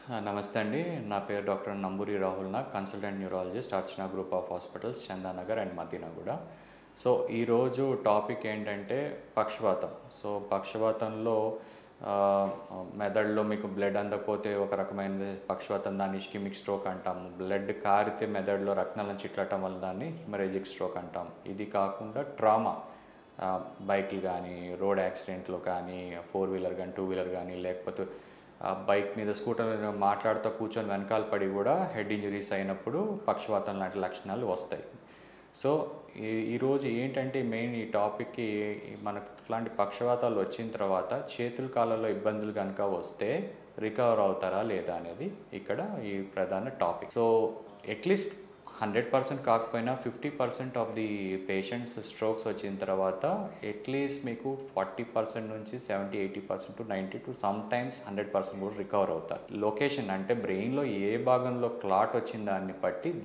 నమస్తే అండి. నా పేరు doctor Namburi Rahul Nag, consultant neurologist, Archana group of hospitals, Chandanagar and Madinaguda. So, ఈరోజు టాపిక్ ఏంటంటే పక్షవాతం. సో, పక్షవాతంలో ఆహ్, మెదడులో మీకు బ్లడ్ అందకపోతే ఒక రకమైనది పక్షవాతం, దాన్ని ఇస్కెమిక్ స్ట్రోక్ అంటాము. బ్లడ్ కారితే మెదడులో రక్తనాళం చిట్లటం వల్ల దాన్ని హెమరేజిక్ స్ట్రోక్ అంటాం. ఇది కాకుండా ట్రామా, బైక్‌లు గానీ, రోడ్ యాక్సిడెంట్‌లో కానీ, ఫోర్ వీలర్ గానీ, టూ వీలర్ గానీ, లేకపోతే బైక్ మీద, స్కూటర్ మీద మాట్లాడుతూ కూర్చొని వెనకాల పడి కూడా హెడ్ ఇంజరీస్ అయినప్పుడు పక్షవాతం లాంటి లక్షణాలు వస్తాయి. సో, ఈరోజు ఏంటంటే మెయిన్ ఈ టాపిక్‌కి మనకు ఇట్లాంటి పక్షవాతాలు వచ్చిన తర్వాత చేతుల కాళ్ళలో ఇబ్బందులు గనుక వస్తే రికవర్ అవుతారా లేదా అనేది ఇక్కడ ఈ ప్రధాన టాపిక్. సో, అట్‌లీస్ట్ 100% కాకపోయినా 50% ఆఫ్ ది పేషెంట్స్ స్ట్రోక్స్ వచ్చిన తర్వాత అట్‌లీస్ట్ మీకు 40% నుంచి 70, 80% టు 90 టు సమ్‌టైమ్స్ 100% కూడా రికవర్ అవుతారు. లొకేషన్ అంటే బ్రెయిన్‌లో ఏ భాగంలో క్లాట్ వచ్చిన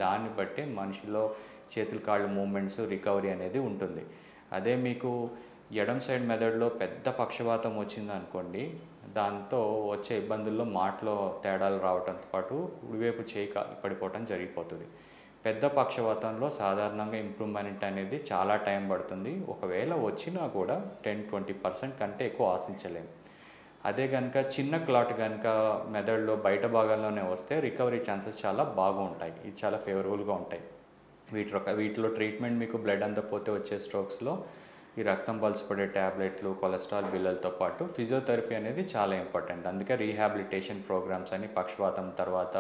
దాన్ని బట్టి మనిషిలో చేతులు కాళ్ళు మూవ్‌మెంట్స్ రికవరీ అనేది ఉంటుంది. అదే మీకు ఎడమ సైడ్ మెదడులో పెద్ద పక్షవాతం వచ్చిందనుకోండి, దాంతో వచ్చే ఇబ్బందుల్లో మాటలో తేడాలు రావడంతో పాటు కుడివైపు చేయి పడిపోవటం జరిగిపోతది. పెద్ద పక్షవాతంలో సాధారణంగా ఇంప్రూవ్‌మెంట్ అనేది చాలా టైం పడుతుంది. ఒకవేళ వచ్చినా కూడా 10-20% కంటే ఎక్కువ ఆశించలేము. అదే గనుక చిన్న క్లాట్ గనుక మెదడులో బయట భాగంలోనే వస్తే రికవరీ ఛాన్సెస్ చాలా బాగుంటాయి. ఇది చాలా ఫేవరబుల్‌గా ఉంటాయి. వీటిలో ట్రీట్మెంట్ మీకు బ్లడ్ అందకపోతే వచ్చే స్ట్రోక్స్‌లో ఈ రక్తం పలచబడే టాబ్లెట్లు, కొలెస్ట్రాల్ బిళ్ళలతో పాటు ఫిజియోథెరపీ అనేది చాలా ఇంపార్టెంట్. అందుకే రీహాబిలిటేషన్ ప్రోగ్రామ్స్ అని పక్షవాతం తర్వాత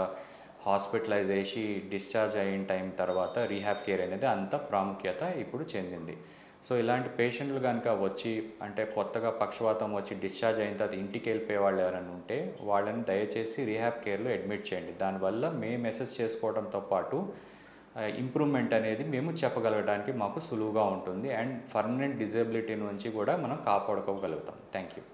హాస్పిటలైజ్ చేసి డిశ్చార్జ్ అయిన టైం తర్వాత రీహాబ్ కేర్ అనేది అంత ప్రాముఖ్యత ఇప్పుడు చెందింది. సో, ఇలాంటి పేషెంట్లు గనుక వచ్చి అంటే కొత్తగా పక్షవాతం వచ్చి డిశ్చార్జ్ అయిన తర్వాత ఇంటికి వెళ్ళిపోయే వాళ్ళు ఎవరైనా ఉంటే వాళ్ళని దయచేసి రీహాబ్ కేర్‌లో అడ్మిట్ చేయండి. దానివల్ల మేము అసెస్ చేసుకోవడంతో పాటు ఇంప్రూవ్‌మెంట్ అనేది మేము చెప్పగలగడానికి మాకు సులువుగా ఉంటుంది. అండ్ పర్మనెంట్ డిజేబిలిటీ నుంచి కూడా మనం కాపాడుకోగలుగుతాం. Thank you.